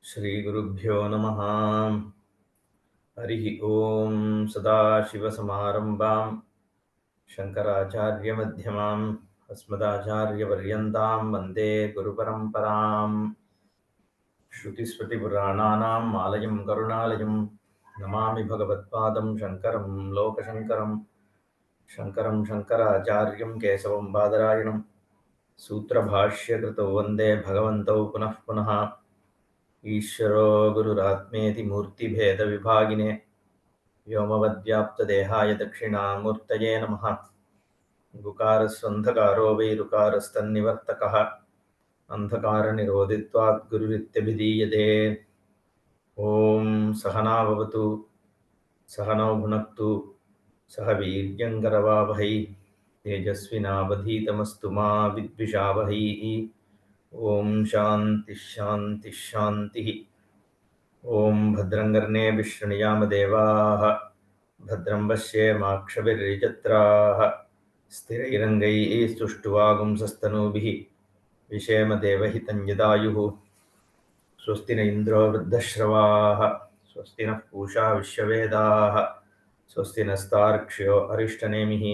श्रीगुरुभ्यो नमः। हरिः ओं। सदाशिवसमारम्भां शङ्कराचार्यमध्यमाम् अस्मदाचार्यपर्यन्तां वन्दे गुरुपरम्पराम्। श्रुतिस्मृतिपुराणानाम् आलयं करुणालयं नमामि भगवत्पादं शङ्करं लोकशङ्करं। शङ्करं शङ्कराचार्यं केशवं बादरायणं सूत्रभाष्यकृतौ वन्दे भगवन्तौ पुनः पुनः। ईश्वरो गुरुरात्मेति मूर्तिभेदविभागिने व्योमवद्व्याप्तदेहाय दक्षिणामूर्तये नमः। गुकारस्वन्धकारो वै ऋकारस्तन्निवर्तकः अन्धकारनिरोधित्वात् गुरुरित्यभिधीयते। ॐ सहना भवतु सहनौ भुनक्तु सह वीर्यङ्करवावहै तेजस्विनावधीतमस्तु मा विद्विषावहै। ॐ शान्तिः शान्तिः शान्तिः। ॐ भद्रं कर्णेभिः शृणुयामदेवाः भद्रं पश्येमाक्षभिर्यजत्राः स्थिरैरङ्गैः सुष्ठुवागुंसस्तनूभिः विषेम देवहितं यदायुः। स्वस्ति न इन्द्रो वृद्धश्रवाः स्वस्ति नः पूषा विश्ववेदाः स्वस्ति नस्तार्क्ष्यो अरिष्टनेमिः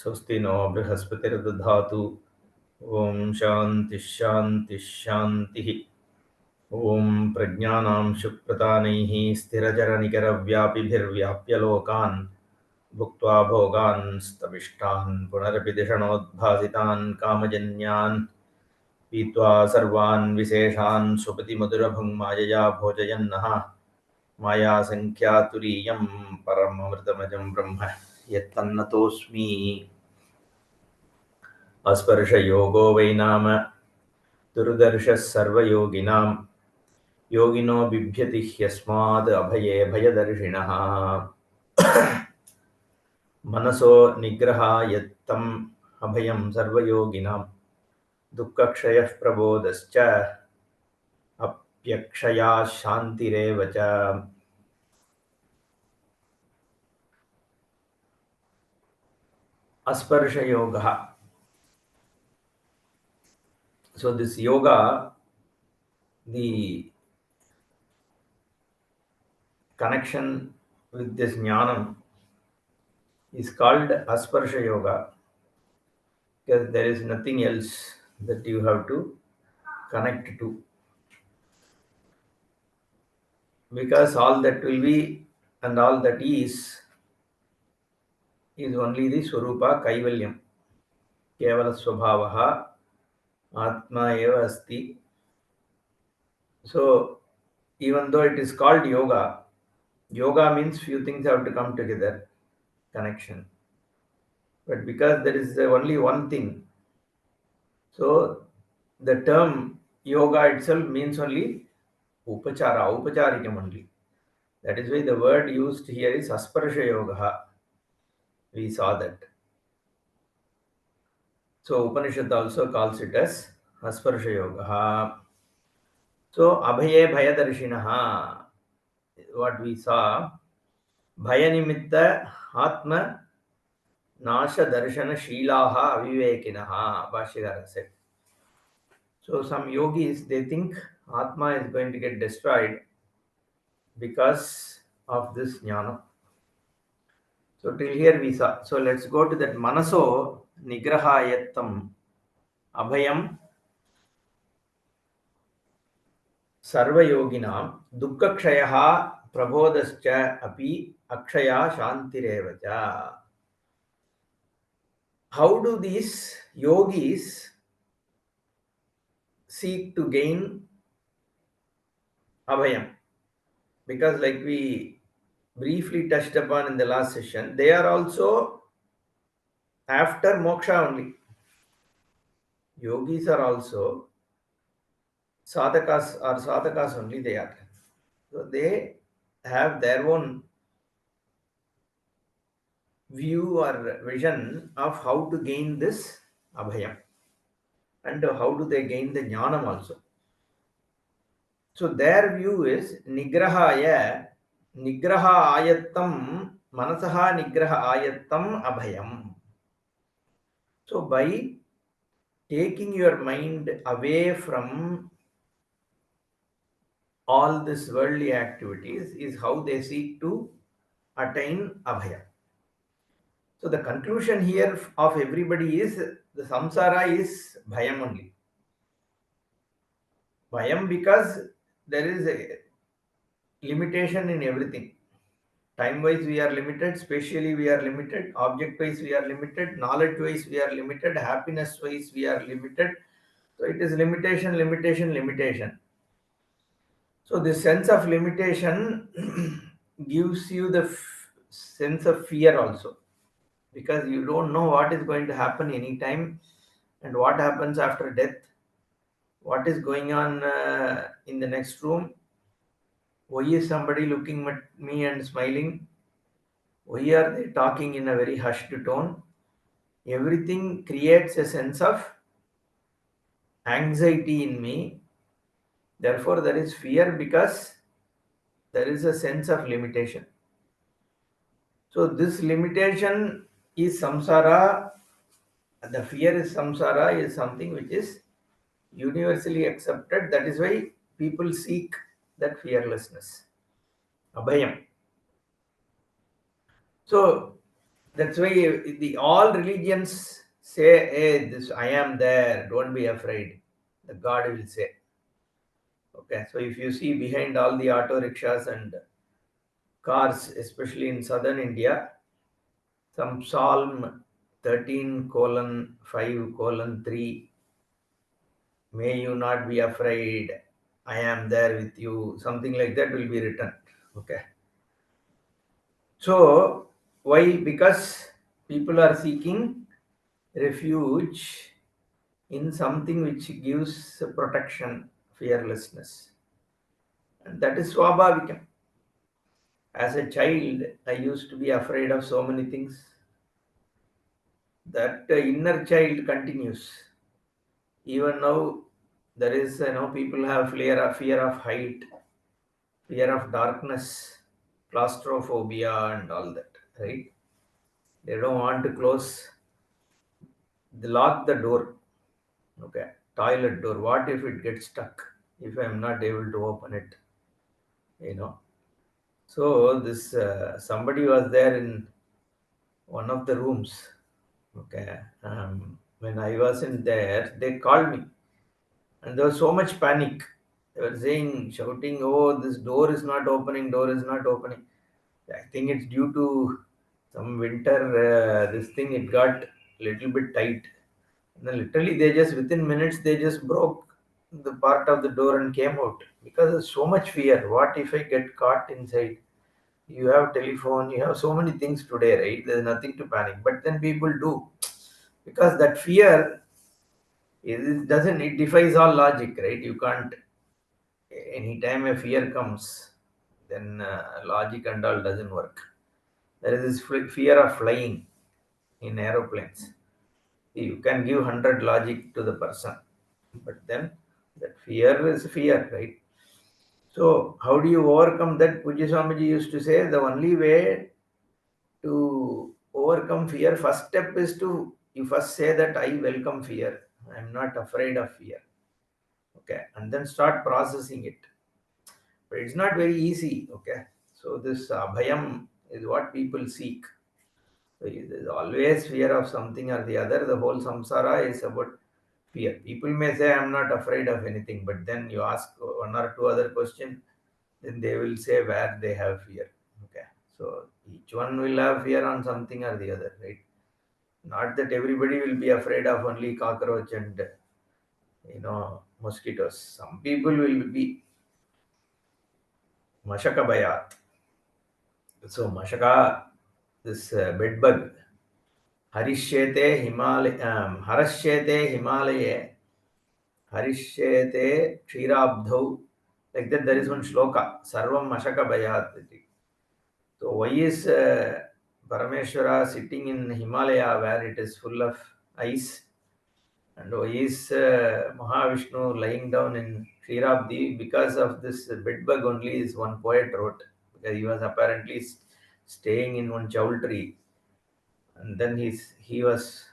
स्वस्ति नो बृहस्पतिर्दधातु। ॐ शान्तिः शान्तिः शान्तिः। ॐ प्रज्ञानां शुप्रतानैः स्थिरचरनिकरव्यापिभिर्व्याप्य लोकान् भुक्त्वा भोगान् स्तविष्टान् पुनरपि दिषणोद्भासितान् कामजन्यान् पीत्वा सर्वान् विशेषान् स्वपतिमधुरभुङ्मायया भोजयन्नः मायासङ्ख्यातुरीयं परममृतमजं ब्रह्म यत्तन्नतोऽस्मि। अस्पर्शयोगो वै नाम दुर्दर्शः सर्वयोगिनां योगिनो बिभ्यति ह्यस्माद् अभये भयदर्शिनः। मनसो निग्रहायत्तम् अभयं सर्वयोगिनां दुःखक्षयः प्रबोधश्च अप्यक्षया शान्तिरेव च। अस्पर्शयोगः. So this yoga, the connection with this jnanam is called asparsha yoga because there is nothing else that you have to connect to, because all that will be and all that is only the swarupa kaivalyam, kevala swabhavaha atma eva asti. So even though it is called yoga, yoga means few things have to come together, connection. But because there is only one thing, so the term yoga itself means only upacharikam only. That is why the word used here is asparsha yoga. We saw that. So Upanishad also calls it as asparsha yoga. So abhaye bhayadarshinaha, what we saw, bhayanimitta atma nasha darshana shilaha avivekinaha, Bhashyakara said. So some yogis, they think atma is going to get destroyed because of this jnana. So till here we saw. So let's go to that manaso nigrahayattam abhayam sarvayoginam dukkhakshayaha prabodhascha api akshaya shantirevacha. How do these yogis seek to gain abhayam? Because like we briefly touched upon in the last session, they are also after moksha only. Yogis are also sadhakas only they are. So they have their own view or vision of how to gain this abhayam and how do they gain the jnanam also. So their view is nigraha ayattam manasaha nigraha ayattam abhayam. So by taking your mind away from all these worldly activities is how they seek to attain abhaya. So the conclusion here of everybody is the samsara is bhayam only. Bhayam because there is a limitation in everything. Time wise we are limited, spatially we are limited, object wise we are limited, knowledge wise we are limited, happiness wise we are limited. So it is limitation, limitation, limitation. So this sense of limitation gives you the sense of fear also, because you don't know what is going to happen anytime and what happens after death, what is going on in the next room, why is somebody looking at me and smiling, why are they talking in a very hushed tone. Everything creates a sense of anxiety in me. Therefore there is fear because there is a sense of limitation. So this limitation is samsara. The fear is samsara is something which is universally accepted. That is why people seek that fearlessness, abhayam. So that's why the all religions say, "Hey, this I am there. Don't be afraid." The God will say. Okay, so if you see behind all the auto rickshaws and cars, especially in southern India, some Psalm 13 colon 5 colon 3, may you not be afraid, I am there with you, something like that will be written. Okay. So, why? Because people are seeking refuge in something which gives protection, fearlessness. And that is swabhavikam. As a child, I used to be afraid of so many things. That inner child continues. Even now, there is, people have fear of height, fear of darkness, claustrophobia, and all that, right? They don't want to close, they lock the door, okay? Toilet door. What if it gets stuck? If I'm not able to open it, you know? So, this somebody was there in one of the rooms, okay? When I wasn't there, they called me and there was so much panic. They were saying, shouting, "Oh, this door is not opening, door is not opening." I think it's due to some winter, this thing, it got little bit tight. And then literally, they just, within minutes, they just broke the part of the door and came out because there's so much fear. What if I get caught inside? You have telephone, you have so many things today, right? There's nothing to panic. But then people do because that fear it doesn't, it defies all logic, right? You can't, anytime a fear comes, then logic and all doesn't work. There is this fear of flying in aeroplanes. You can give 100 logic to the person, but then that fear is fear, right? So how do you overcome that? Puji Swamiji used to say the only way to overcome fear, first step is to, you first say that I welcome fear. I'm not afraid of fear. Okay. And then start processing it. But it's not very easy. Okay. So this abhayam is what people seek. So there's always fear of something or the other. The whole samsara is about fear. People may say, I'm not afraid of anything, but then you ask one or two other questions, then they will say where they have fear. Okay. So each one will have fear on something or the other, right? Not that everybody will be afraid of only cockroach and mosquitoes. Some people will be mashaka bayat. So mashaka, this bed bug, harishyete harashyete himalaye, harishyete kshirabdhau. Like that, there is one shloka, sarvam mashaka bayat. So why is Parameshwara sitting in Himalaya where it is full of ice? And why is Mahavishnu lying down in Kshirabdi? Because of this bedbug only, is one poet wrote. Because he was apparently staying in one chowl tree. And then he was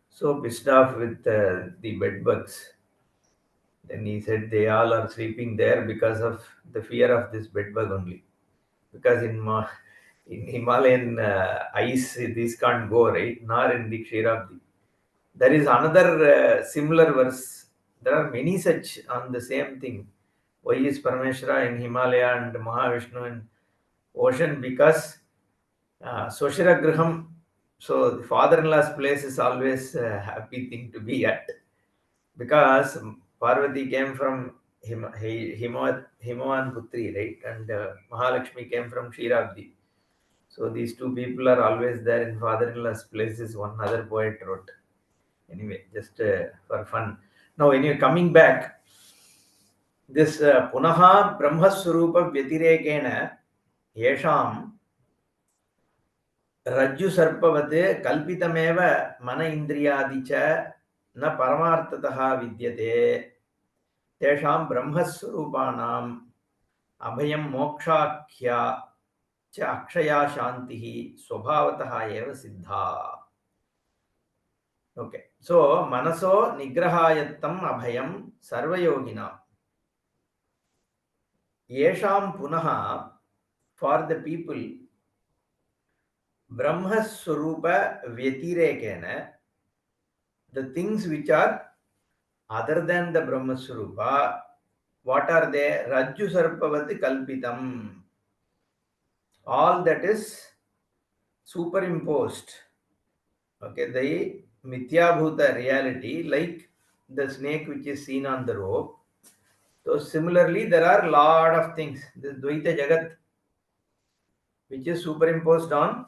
so pissed off with the bedbugs Then he said they all are sleeping there because of the fear of this bed bug only. Because in Himalayan ice, these can't go, right? Nor in the Kshetrabdi. There is another similar verse. There are many such on the same thing. Why is Parameshwara in Himalaya and Mahavishnu in ocean? Because Soshiragraham, so the father-in-law's place is always a happy thing to be at. Because Parvati came from Himavan Putri, right? And Mahalakshmi came from Kshetrabdi. So these two people are always there in father-in-law's places, one other poet wrote. Anyway, just for fun. Now, when you're coming back, this Punaha Brahmaswarupa Vyatirekena Yesham Rajju Sarpavate Kalpitameva Mana Indriyadicha Na Paramartataha Vidyate Tesham Brahmaswarupanam Abhayam Mokshakhya Cha Akshaya Shantihi Swabhavataha Eva Siddha. Okay. So, Manaso Nigrahayattam Abhayam Sarvayogina. Yesham Punaha, for the people, Brahma Swarupa Vyatirekena, the things which are other than the Brahma Swarupa, what are they? Rajju Sarpavati Kalpitam. All that is superimposed. Okay, the Mithya reality, like the snake which is seen on the rope. So similarly, there are lot of things. This Dvaita Jagat, which is superimposed on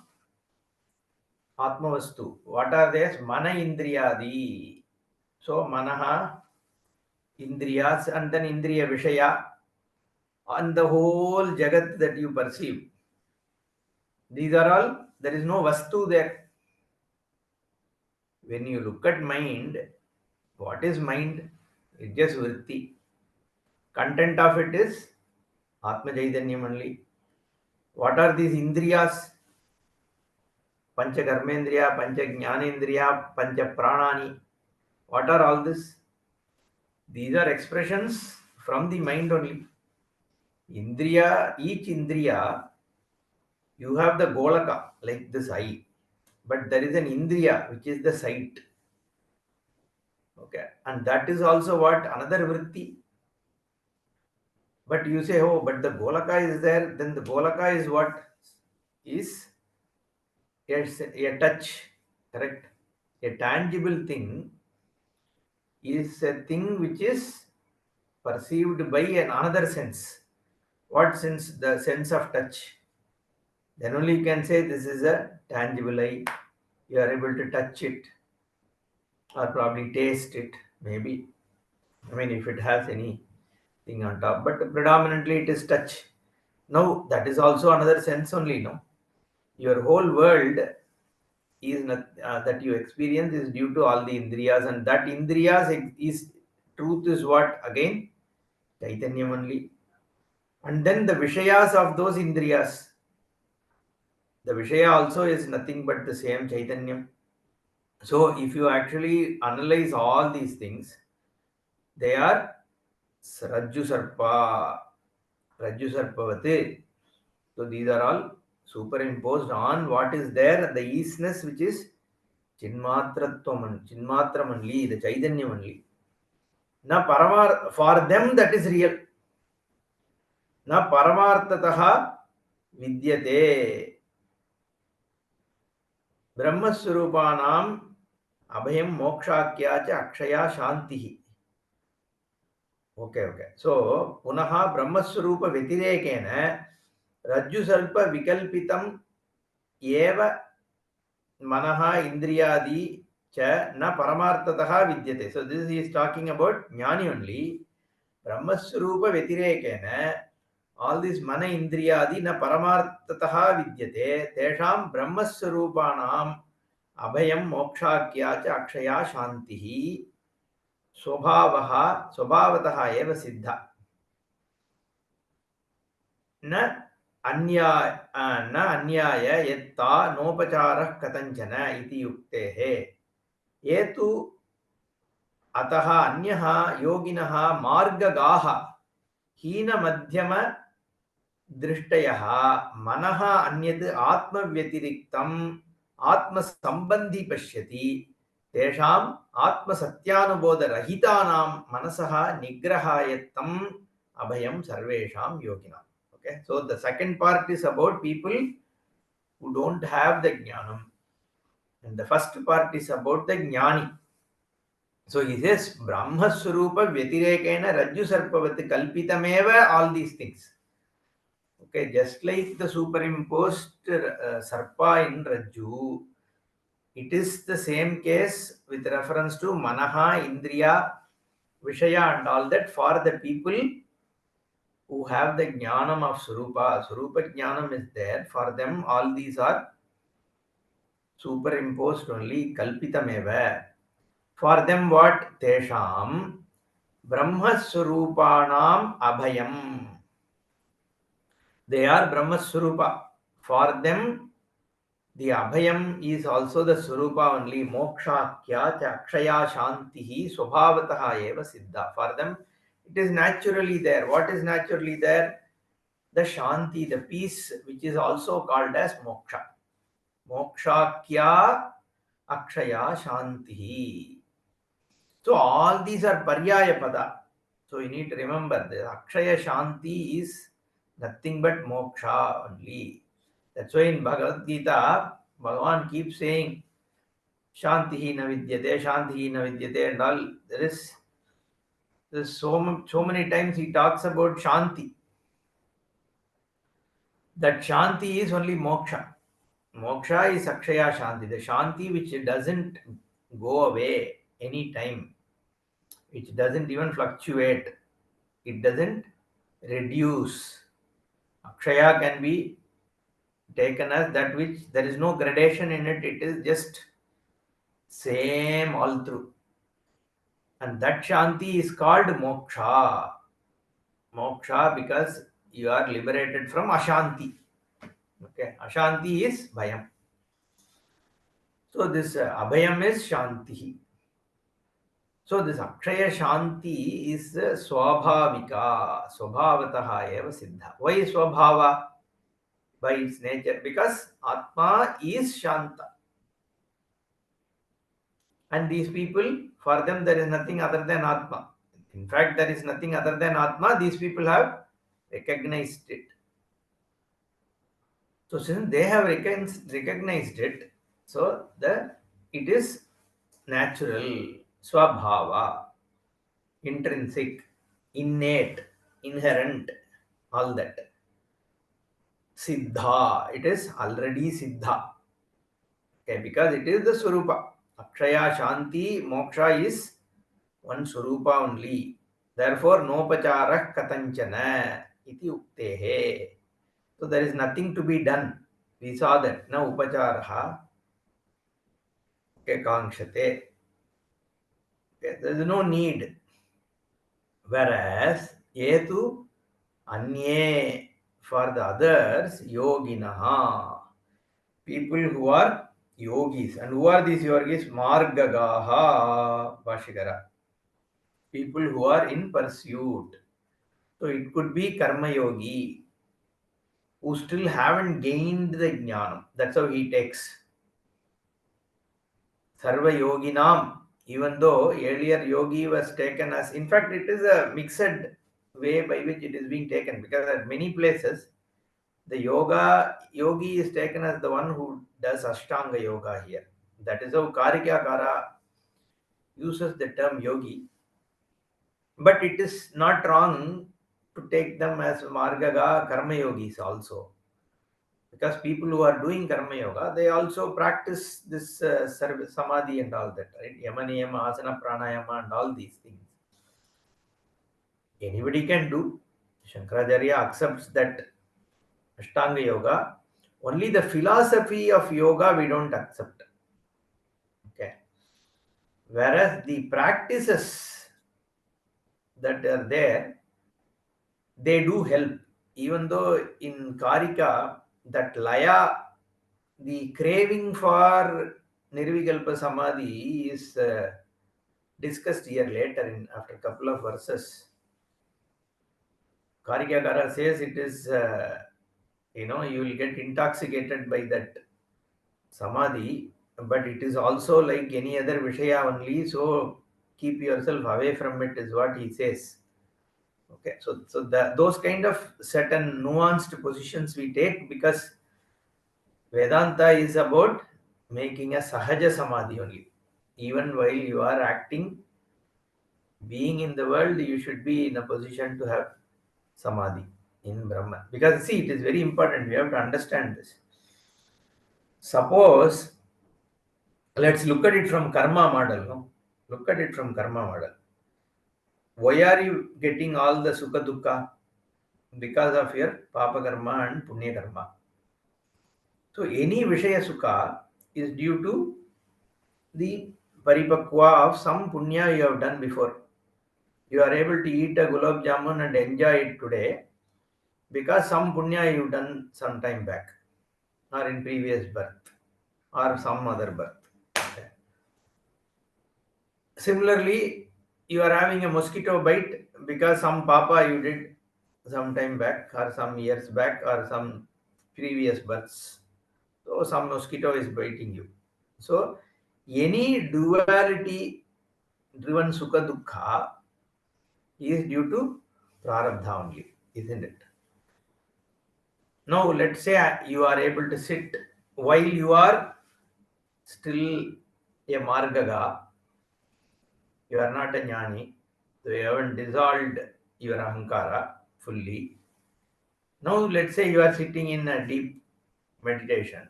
Atmavastu. What are they? Mana Indriyadi. So Manaha, Indriyas, and then Indriya Vishaya, and the whole Jagat that you perceive. These are all, there is no Vastu there. When you look at mind, what is mind? It's just Vritti. Content of it is Atma Chaitanyam only. What are these Indriyas? Pancha Karmendriya, Pancha Jnanendriya, Pancha Pranani. What are all this? These are expressions from the mind only. Indriya, each Indriya, you have the Golaka, like this eye. But there is an Indriya, which is the sight. Okay. And that is also what? Another Vritti. But you say, oh, but the Golaka is there. Then the Golaka is what? Is a touch. Correct? A tangible thing is a thing which is perceived by another sense. What sense? The sense of touch. Then only you can say this is a tangible eye. You are able to touch it or probably taste it, maybe. I mean, if it has anything on top, but predominantly it is touch. Now, that is also another sense only, no? Your whole world is not, that you experience is due to all the indriyas, and that indriyas is truth is what? Again, Chaitanyam only. And then the Vishayas of those indriyas. The Vishaya also is nothing but the same Chaitanyam. So, if you actually analyze all these things, they are Rajju Sarpa, Rajju Sarpavate. So, these are all superimposed on what is there, the easiness which is Chinmatram only, the Chaitanyam only. Na Paramar, for them that is real. Na Paramartataha Vidyate. Brahmaswarupanam Abhayam Mokshakya cha Akshaya Shantihi. Okay. So, Punaha Brahmaswarupa Vyatirekena Rajju Sarpa Vikalpitam Eva Manaha Indriyadi cha na Paramartataha Vidyate. So, this is talking about Jnani only. Brahmaswarupa Vyatirekena all these Mana Indriyadi na Paramartataha Vidyate Tesham Brahmaswarupanam Abhayam Mokshakya cha Akshaya Shantihi Swabhavataha eva Siddha. न अन्याय यत्ता नोपचारः कथञ्चन इति युक्तेः ये तु अतः अन्यः योगिनः मार्गगाः हीनमध्यम दृष्टयः मनः अन्यद् आत्मव्यतिरिक्तम् आत्मसम्बन्धि पश्यति तेषाम् आत्मसत्यानुबोधरहितानां मनसः निग्रहायत्तम् abhayam sarvesham yoginam. Okay, so the second part is about people who don't have the jnanam, and the first part is about the jnani. So he says brahma swarupa vyatirekena rajju sarpavat kalpitameva, all these things. Okay, just like the superimposed sarpa in rajju, it is the same case with reference to manaha, indriya, vishaya and all that. For the people who have the jnanam of Surupa, Surupa jnanam is there. For them, all these are superimposed only, kalpitameva. For them, what? Tesham Brahmaswarupanam abhayam. They are Brahmaswarupa. For them, the abhayam is also the Swarupa only. Mokshakya akshaya shantihi swabhavataha eva siddha. For them, it is naturally there. What is naturally there? The shanti, the peace, which is also called as moksha. Mokshakya akshaya shanti. So all these are paryaya pada. So you need to remember the akshaya shanti is nothing but moksha only. That's why in Bhagavad Gita, Bhagavan keeps saying shanti na vidyate and all. There's so many times he talks about shanti. That shanti is only moksha. Moksha is akshaya shanti, the shanti which doesn't go away any time, which doesn't even fluctuate, it doesn't reduce. Akshaya can be taken as that which there is no gradation in it, it is just same all through. And that shanti is called moksha. Moksha because you are liberated from ashanti. Okay, ashanti is bhayam. So this abhayam is shanti. So this akshaya shanti is swabhavika, swabhavataha eva siddha. Why swabhava? By its nature, because atma is shanta. And these people, for them there is nothing other than atma. In fact, there is nothing other than atma. These people have recognized it. So since they have recognized it, so it is natural, swabhava, intrinsic, innate, inherent, all that. Siddha, it is already siddha. Okay, because it is the Swarupa. Akshaya Shanti Moksha is one Swarupa only. Therefore, nopacharah katanchana iti uktehe. So there is nothing to be done. We saw that. Na upacharaha ke kankshate. Okay, there is no need. Whereas, yetu anye, for the others, yoginaha, people who are yogis. And who are these yogis? Margagaha, Bhashikara. People who are in pursuit. So it could be karma yogi who still haven't gained the jnanam. That's how he takes. Sarva yoginam, even though earlier yogi was taken as, in fact, it is a mixed way by which it is being taken, because at many places the yogi is taken as the one who does Ashtanga yoga here. That is how Karikakara uses the term yogi. But it is not wrong to take them as Margaga Karma yogis also. Because people who are doing Karma yoga, they also practice this samadhi and all that, right? Yama, niyama, asana, pranayama, and all these things. Anybody can do. Shankaracharya accepts that Ashtanga yoga. Only the philosophy of yoga we don't accept. Okay. Whereas the practices that are there, they do help. Even though in Karika, that laya, the craving for Nirvikalpa Samadhi is discussed here later in after a couple of verses. Karikakara says it is, you will get intoxicated by that samadhi, but it is also like any other Vishaya only, so keep yourself away from it, is what he says. Okay, so those kind of certain nuanced positions we take because Vedanta is about making a Sahaja Samadhi only. Even while you are acting, being in the world, you should be in a position to have Samadhi in Brahman. Because see, it is very important. We have to understand this. Suppose, let's look at it from karma model. No? Look at it from karma model. Why are you getting all the sukha dukkha? Because of your papa karma and punya karma. So any Vishaya Sukha is due to the paripakwa of some punya you have done before. You are able to eat a gulab jamun and enjoy it today because some punya you've done some time back or in previous birth or some other birth. Okay. Similarly, you are having a mosquito bite because some papa you did some time back or some years back or some previous births. So some mosquito is biting you. So any duality driven sukha dukkha is due to prarabdha only, isn't it? Now let's say you are able to sit while you are still a margaga, you are not a jnani, so you haven't dissolved your ahankara fully. Now let's say you are sitting in a deep meditation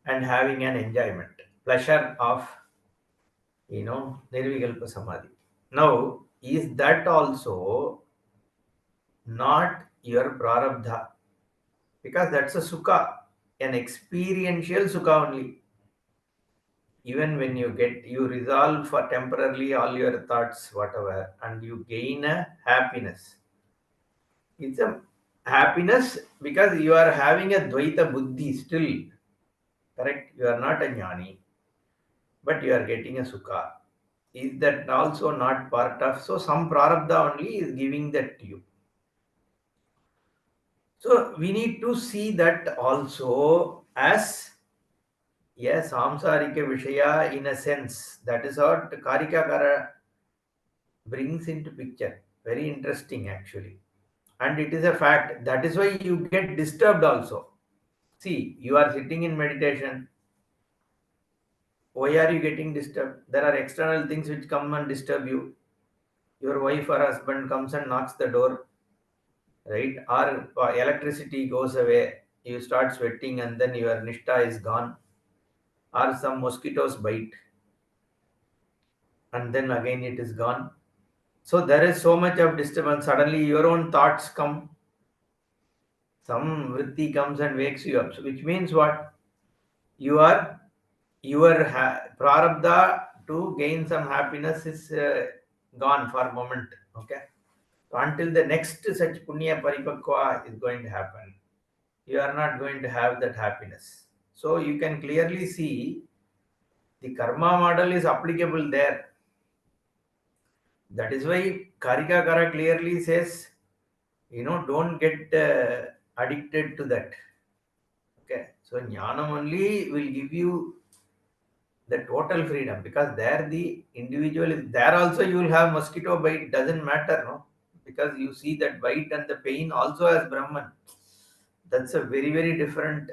and having an enjoyment, pleasure of Nirvikalpa Samadhi. Now, is that also not your prarabdha? Because that's a sukha, an experiential sukha only. Even when you resolve for temporarily all your thoughts, whatever, and you gain a happiness. It's a happiness because you are having a Dvaita Buddhi still. Correct? You are not a jnani, but you are getting a sukha. Is that also not part of? So some prarabdha only is giving that to you. So we need to see that also as yes, samsarika vishaya in a sense. That is what Karikakara brings into picture. Very interesting actually. And it is a fact. That is why you get disturbed also. See, you are sitting in meditation. Why are you getting disturbed? There are external things which come and disturb you. Your wife or husband comes and knocks the door, right? Or electricity goes away, you start sweating and then your nishta is gone, or some mosquitoes bite and then again it is gone. So there is so much of disturbance. Suddenly your own thoughts come, some vritti comes and wakes you up. So which means what? You are your prarabdha to gain some happiness is gone for a moment. Okay. So until the next such punya paripakwa is going to happen, you are not going to have that happiness. So you can clearly see the karma model is applicable there. That is why Karikakara clearly says, don't get addicted to that. Okay, so jnanam only will give you the total freedom because there the individual is there. Also, you will have mosquito bite, doesn't matter, no, because you see that bite and the pain also as Brahman. That's a very, very different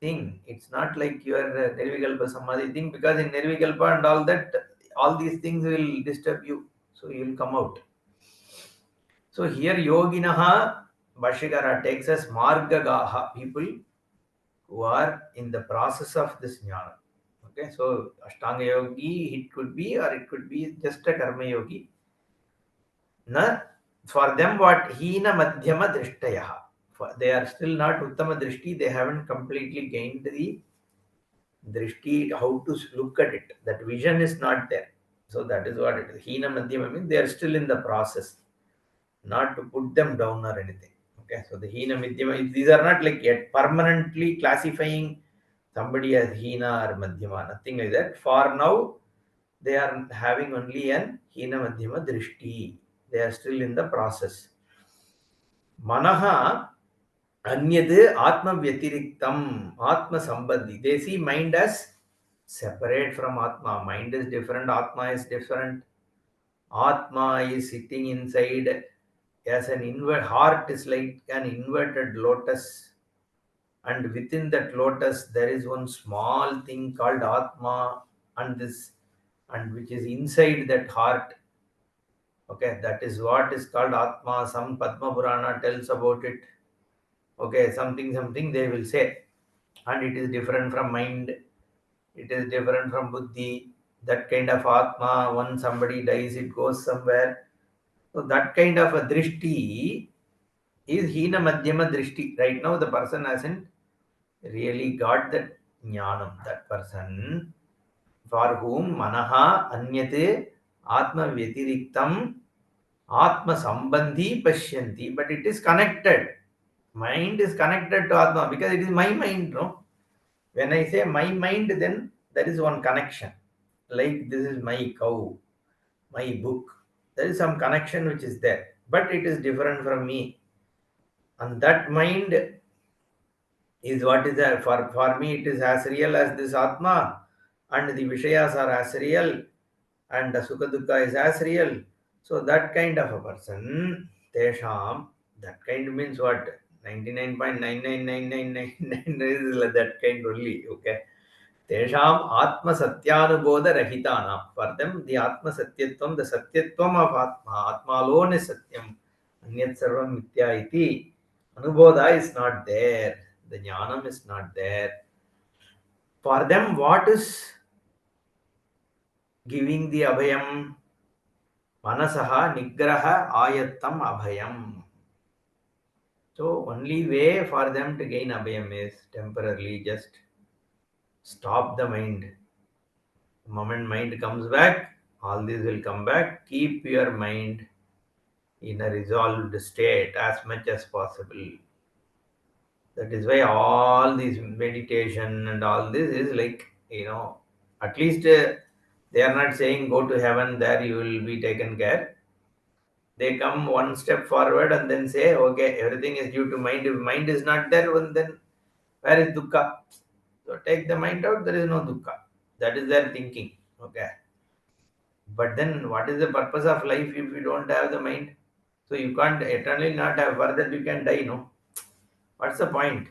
thing. It's not like your Nirvikalpa Samadhi thing because in Nirvikalpa and all that, all these things will disturb you. So you will come out. So here Yoginaha Bhashyakara takes us Margagaha, people who are in the process of this jnana. Okay, so Ashtanga Yogi, it could be, or it could be just a Karma Yogi. Na, for them, what? Hina Madhyama Drishtayaha. They are still not Uttama Drishti, they haven't completely gained the drishti, how to look at it. That vision is not there. So that is what it is. Hina Madhyama means they are still in the process. Not to put them down or anything. Okay, so the Hina Madhyama, these are not like yet permanently classifying somebody as Hina or Madhyama, nothing like that. For now, they are having only an hina madhyama drishti. They are still in the process. Manaha anyad atma vyatiriktam atma sambandhi. They see mind as separate from atma. Mind is different, atma is different. Atma is sitting inside as an invert. Heart is like an inverted lotus, and within that lotus there is one small thing called atma, and which is inside that heart. Okay, that is what is called atma. Some Padma Purana tells about it. Okay, something they will say, and it is different from mind, it is different from buddhi. That kind of atma, once somebody dies, it goes somewhere. So that kind of a drishti is hina madhyama drishti. Right now the person hasn't really got that jnanam. That person for whom manaha anyate atma vyatiriktam atma sambandhi pashyanti, but it is connected. Mind is connected to atma because it is my mind, no? When I say my mind, then there is one connection. Like this is my cow, my book. There is some connection which is there, but it is different from me. And that mind is what is there. For me, it is as real as this Atma, and the Vishayas are as real, and the Sukha Dukkha is as real. So that kind of a person, Tesham, that kind means what? 99.99999 is like that kind only. Okay. Tesham Atma Satyanubodha Rahitanam. For them, the Atma Satyatvam, the Satyatvam of Atma, Atma alone is Satyam. Anyat Sarvam Mithya iti. Anubodha is not there. The Jnanam is not there. For them, what is giving the Abhayam? Manasaha Nigraha Ayattam Abhayam. So, only way for them to gain Abhayam is temporarily just stop the mind. The moment mind comes back, all this will come back. Keep your mind in a resolved state as much as possible. That is why all this meditation and all this is like, at least they are not saying go to heaven, there you will be taken care. They come one step forward and then say, okay, everything is due to mind. If mind is not there, well, then where is dukkha? So take the mind out, there is no dukkha. That is their thinking. Okay. But then what is the purpose of life if you don't have the mind? So you can't eternally not have, further you can die, no? What's the point?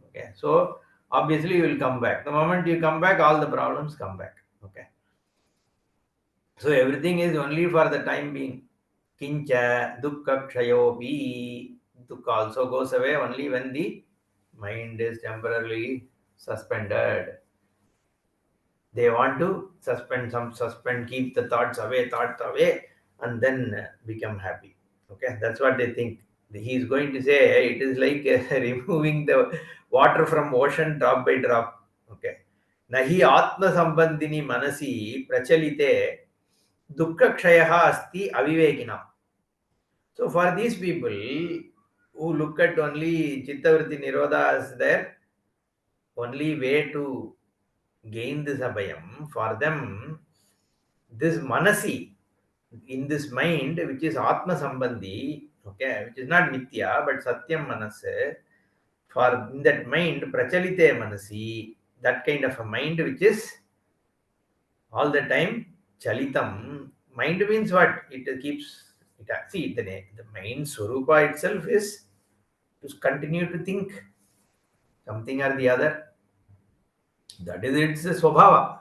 Okay. So obviously you will come back. The moment you come back, all the problems come back. Okay. So everything is only for the time being. Kincha dukkha kshayopi. Dukkha also goes away only when the mind is temporarily suspended. They want to suspend, keep the thoughts away, and then become happy. Okay, that's what they think. He is going to say it is like removing the water from ocean drop by drop. Okay. Nahi atma sambandhini manasi prachalite dukkha kshayaha asti avivekina. So for these people who look at only chittavritti nirodha as their only way to gain this abhayam, for them, this manasi, in this mind, which is atma sambandhi, okay, which is not nitya, but satyam manase, for in that mind, prachalite manasi, that kind of a mind which is all the time chalitam. Mind means what? It keeps, see, the mind swarupa itself is to continue to think something or the other. That is its swabhava.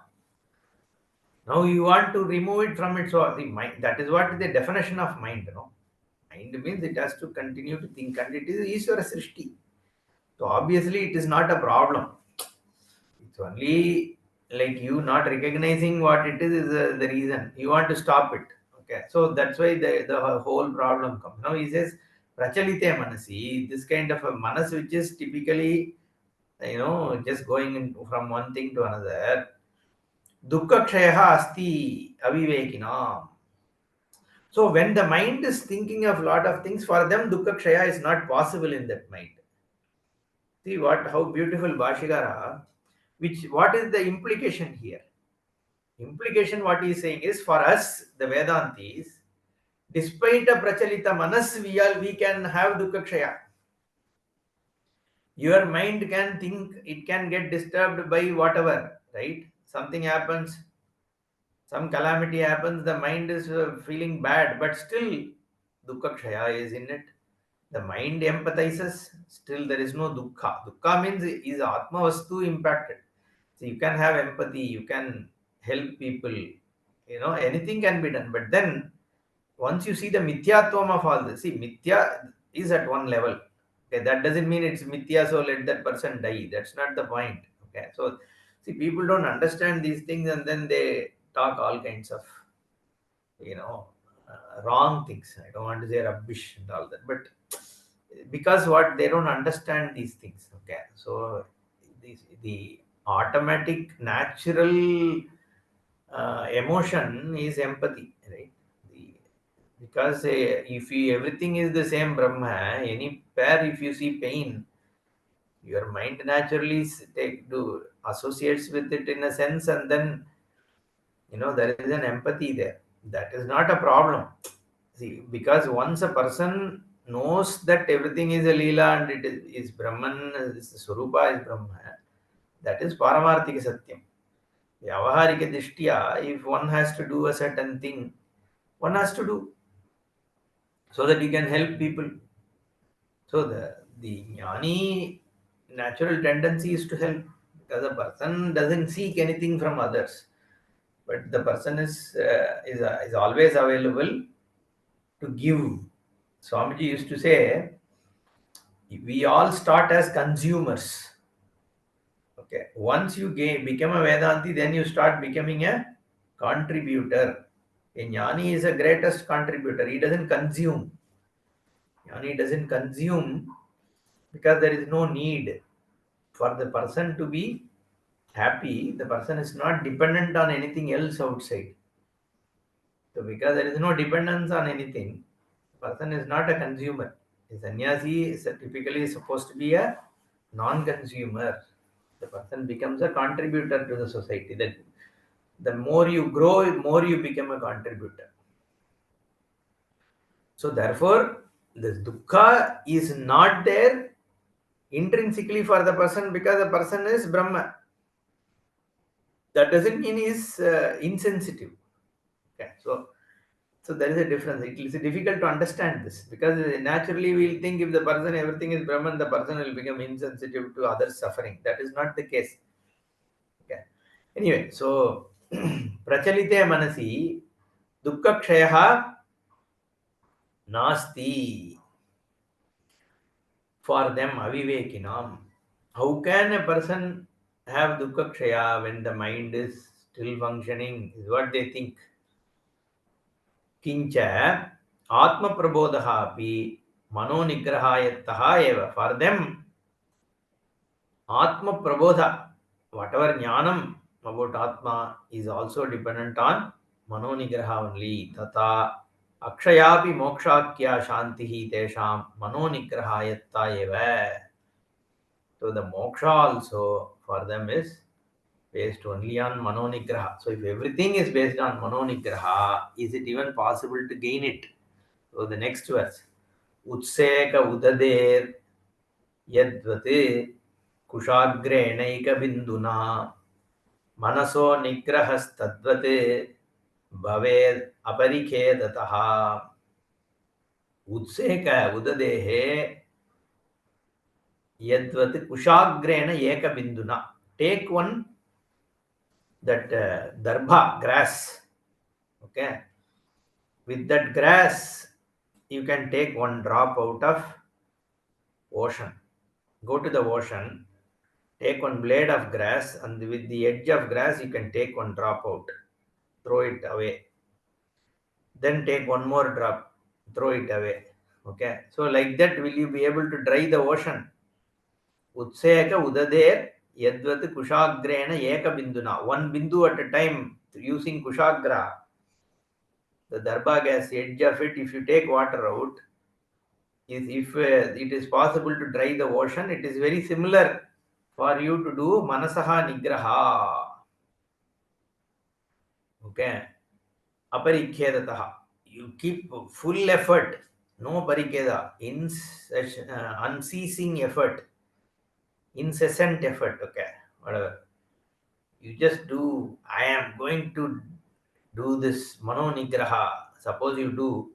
Now you want to remove it from its the mind. That is what the definition of mind. Mind means it has to continue to think, and it is Ishvara Srishti. So obviously it is not a problem. It's only like you not recognizing what it is the reason. You want to stop it. Okay. So that's why the whole problem comes. Now he says Prachalite Manasi, this kind of a manas which is typically just going from one thing to another. Dukkha kshayaha asti avivekina. So when the mind is thinking of lot of things, for them dukkha kshaya is not possible in that mind. See how beautiful Bhashikara, what is the implication here? Implication what he is saying is, for us, the Vedantis, despite a prachalita manas, we can have dukkha kshaya. Your mind can think, it can get disturbed by whatever, right? Something happens, some calamity happens, the mind is feeling bad, but still dukkha kshaya is in it. The mind empathizes, still there is no dukkha. Dukkha means is atma vastu impacted. So you can have empathy, you can help people, anything can be done. But then once you see the mithyatvam of all this, see, mithya is at one level. Okay, that doesn't mean it's mithya, so let that person die. That's not the point. Okay, so see, people don't understand these things and then they talk all kinds of, you know, wrong things. I don't want to say rubbish and all that, but because what they don't understand these things. Okay, so the automatic, natural emotion is empathy, right? The, because if you, everything is the same Brahma, any pair, if you see pain, your mind naturally take to associates with it in a sense, and then there is an empathy there. That is not a problem. See, because once a person knows that everything is a Leela and is Brahman, is Swarupa is Brahma, that is Paramarthika Satyam. Vyavaharika Dishtya, if one has to do a certain thing, one has to do so that he can help people. So the jnani natural tendency is to help, because a person doesn't seek anything from others, but the person is always available to give. Swamiji used to say, we all start as consumers. Okay, once you become a Vedanti, then you start becoming a contributor. A jnani is the greatest contributor. He doesn't consume. Jnani doesn't consume because there is no need for the person to be happy. The person is not dependent on anything else outside. So because there is no dependence on anything, the person is not a consumer. A sannyasi is typically supposed to be a non-consumer. The person becomes a contributor to the society. That the more you grow, more you become a contributor. So therefore, the dukkha is not there intrinsically for the person because the person is Brahma. That doesn't mean he is insensitive. Okay, so there is a difference. It is difficult to understand this because naturally we'll think if the person everything is Brahman, the person will become insensitive to others' suffering. That is not the case. Okay. Anyway, so prachalite manasi dukkha kshayaha nasti for them avivekinam. How can a person have dukkha kshaya when the mind is still functioning? Is what they think. किंच आत्मप्रबोधः अपि मनोनिग्रहायत्तः एव. For them, Atma-prabodha, whatever jnanam about Atma is also dependent on Manonigraha only. Tata akshayapi mokshakya shantihi tesham Manonigrahayatta eva. So the moksha also for them is based only on Manonigraha. So if everything is based on Manonigraha, is it even possible to gain it? So the next verse. Utseka udader yadvate कुशाग्रेणैकबिन्दुना मनसो निग्रहस्तद्वत् भवेद् अपरिखेदतः. उत्सेक उददेः यद्वत् कुशाग्रेण एकबिन्दुना. Take one that darbha grass. Okay, with that grass you can take one drop out of ocean. Go to the ocean, take one blade of grass, and with the edge of grass you can take one drop out, throw it away. Then take one more drop, throw it away. Okay, so like that will you be able to dry the ocean? Utseka udader yadvat kushagrena eka binduna. One bindu at a time using kushagra. The darbha gas edge of it, if you take water out, if it is possible to dry the ocean, it is very similar for you to do manasaha nigraha. Okay. Aparikhedatah. You keep full effort, no parikeda, unceasing effort, incessant effort. Okay, whatever. You just do, I am going to do this mano nigraha. Suppose you do,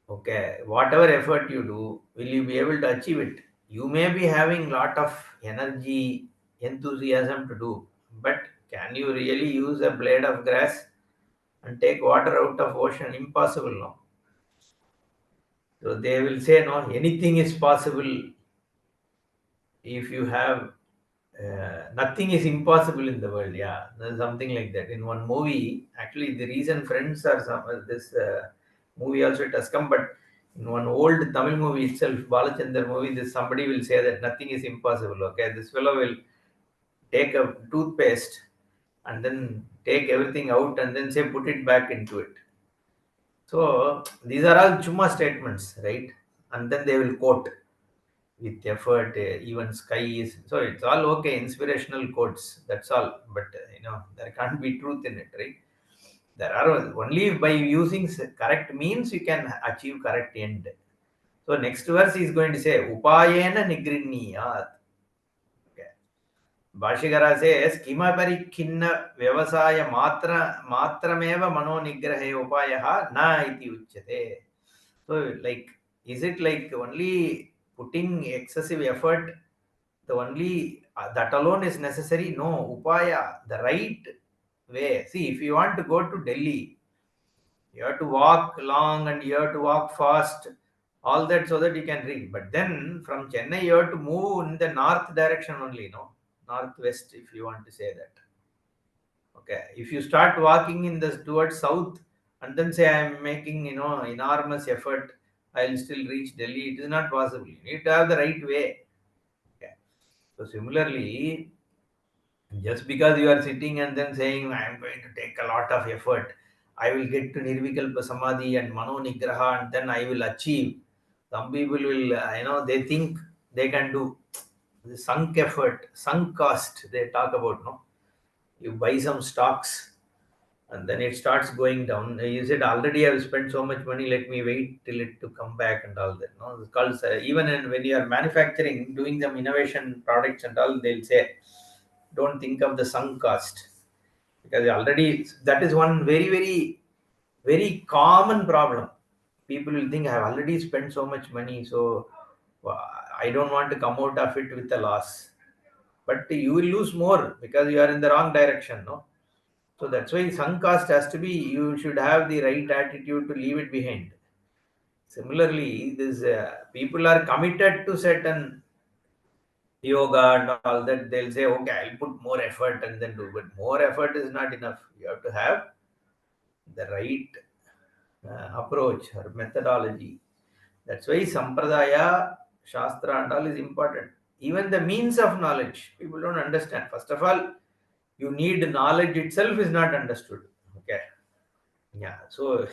okay, whatever effort you do, will you be able to achieve it? You may be having lot of energy, enthusiasm to do, but can you really use a blade of grass and take water out of ocean? Impossible, no. So they will say, no, anything is possible if you have, nothing is impossible in the world. Yeah, there's something like that. In one movie, actually, the reason Friends are this movie also it has come, but in one old Tamil movie itself, Balachandar movie, this somebody will say that nothing is impossible. Okay, this fellow will take a toothpaste and then take everything out and then say put it back into it. So these are all chumma statements, right? And then they will quote with effort, even sky is. So it's all okay, inspirational quotes. That's all. But there can't be truth in it, right? There are only by using correct means you can achieve correct end. So next verse is going to say upayena nigrinniyat. Okay. Bhashikara says kimapari khinna vyavasaya matrameva mano nigrahe upayaha na iti uchyate. So, like, is it like only putting excessive effort? The only that alone is necessary? No, upaya, the right way. See, if you want to go to Delhi, you have to walk long and you have to walk fast, all that so that you can reach. But then from Chennai, you have to move in the north direction only, no, northwest, if you want to say that. Okay, if you start walking in the towards south and then say I am making enormous effort, I will still reach Delhi. It is not possible. You need to have the right way. Okay. So similarly, just because you are sitting and then saying I am going to take a lot of effort, I will get to Nirvikalpa Samadhi and Mano Nigraha and then I will achieve. Some people will, they think they can do the sunk effort, sunk cost. They talk about, no. You buy some stocks and then it starts going down. You said already I've spent so much money, let me wait till it to come back and all that. No, it's called even when you are manufacturing, doing some innovation products and all, they'll say, don't think of the sunk cost because already that is one very very very common problem. People will think I have already spent so much money, so I don't want to come out of it with a loss. But you will lose more because you are in the wrong direction, no. So that's why sunk cost has to be, you should have the right attitude to leave it behind. Similarly, this people are committed to certain yoga and all that. They'll say, okay, I'll put more effort and then do. But more effort is not enough. You have to have the right approach or methodology. That's why Sampradaya, Shastra and all is important. Even the means of knowledge, people don't understand. First of all, you need knowledge itself is not understood. Okay. Yeah, so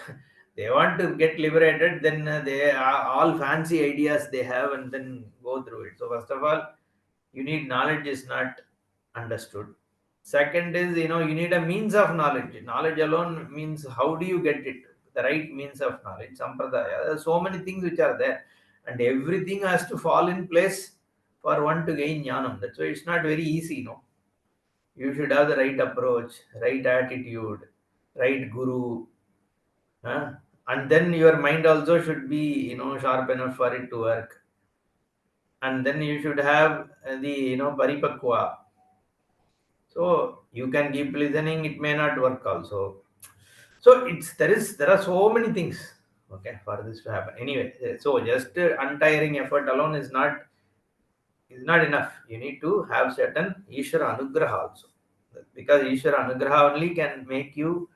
they want to get liberated, then they are all fancy ideas they have and then go through it. So first of all, you need knowledge is not understood. Second is, you need a means of knowledge. Knowledge alone means how do you get it? The right means of knowledge, sampradaya. There are so many things which are there, and everything has to fall in place for one to gain jnanam. That's why it's not very easy, no. You should have the right approach, right attitude, right guru, huh? And then your mind also should be sharp enough for it to work. And then you should have the paripakwa. So you can keep listening, it may not work also. So there are so many things, okay, for this to happen. Anyway, so just untiring effort alone is not enough. You need to have certain Ishvara Anugraha also, because Ishvara Anugraha only can make you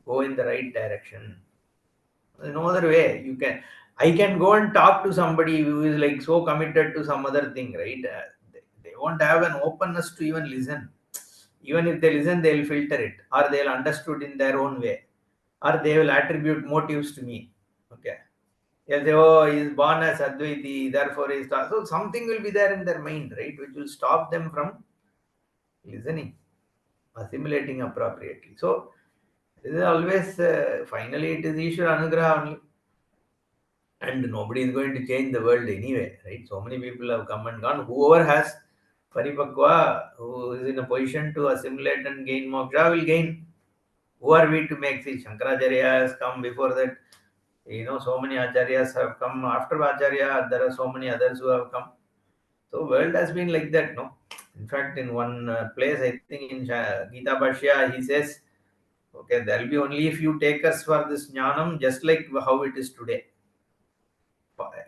go in the right direction. There's no other way. I can go and talk to somebody who is like so committed to some other thing, right? They won't have an openness to even listen. Even if they listen, they'll filter it, or they'll understood in their own way, or they will attribute motives to me. Okay. They'll say, oh, he's born as Advaiti, therefore he's... So something will be there in their mind, right, which will stop them from listening, assimilating appropriately. So This is always, finally, it is Ishvara Anugraha only. And nobody is going to change the world anyway, right? So many people have come and gone. Whoever has Paripakva, who is in a position to assimilate and gain moksha, will gain. Who are we to make? See, Shankaracharya has come before that. So many acharyas have come after Acharya. There are so many others who have come. So world has been like that, no? In fact, in one place, I think in Gita Bhashya, he says, okay, there will be only a few takers for this jnanam, just like how it is today.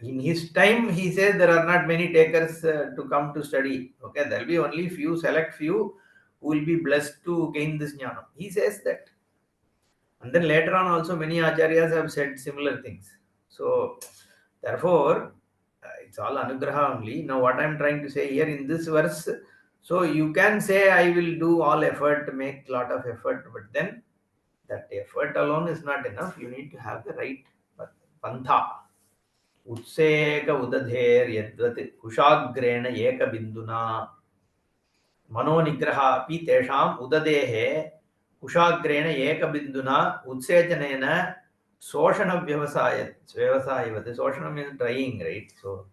In his time, he says there are not many takers to come to study. Okay, there will be only few, select few, who will be blessed to gain this jnanam. He says that. And then later on, also many acharyas have said similar things. So, therefore, it's all anugraha only. Now, what I'm trying to say here in this verse, so you can say, I will do all effort, make lot of effort, but then that effort alone is not enough. You need to have the right pantha. उत्सेक उदधेर्यद्वत् कुशाग्रेण एकबिन्दुना मनोनिग्रह अपि तेषाम् उददेः कुशाग्रेण एकबिन्दुना उत्सेचनेन शोषणव्यवसायवत् शोषणं means drying, right? So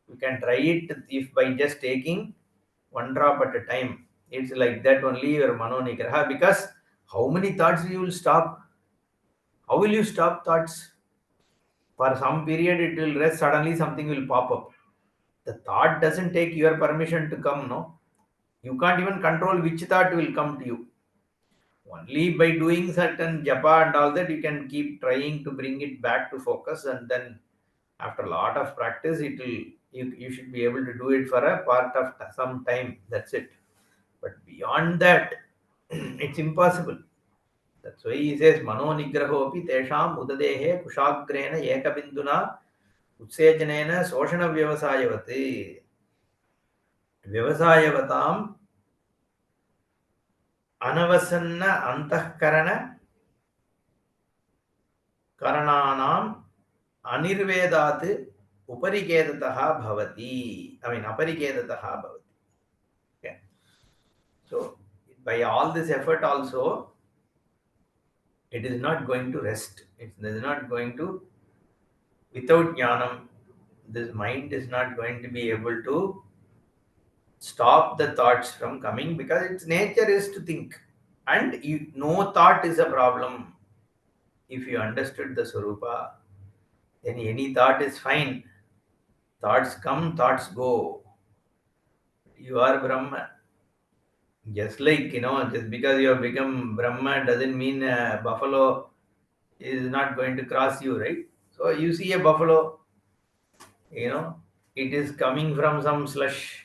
you can try it if by just taking one drop at a time. It's like that only your manonigraha, because how many thoughts you will stop? How will you stop thoughts? For some period it will rest, suddenly something will pop up. The thought doesn't take your permission to come, no? You can't even control which thought will come to you. Only by doing certain japa and all that, you can keep trying to bring it back to focus, and then after a lot of practice, you should be able to do it for a part of some time. That's it. But beyond that, it's impossible. That's why he says, Mano nigrahopi tesham udadehe kushagrena ekabinduna उत्सेचनेन शोषणव्यवसायवत् व्यवसायवताम् अनवसन्न अंतःकरण करणानाम् अनिर्वेदात् उपरिकेततः भवति. I mean, अपरिकेततः भवति. Okay. So, by all this effort also, it is not going to rest. It is not going to, without jnanam, this mind is not going to be able to stop the thoughts from coming, because its nature is to think. And no thought is a problem. If you understood the Swarupa, then any thought is fine. Thoughts come, thoughts go. You are Brahma. Just like, just because you have become Brahma doesn't mean a buffalo is not going to cross you, right? So you see a buffalo, it is coming from some slush,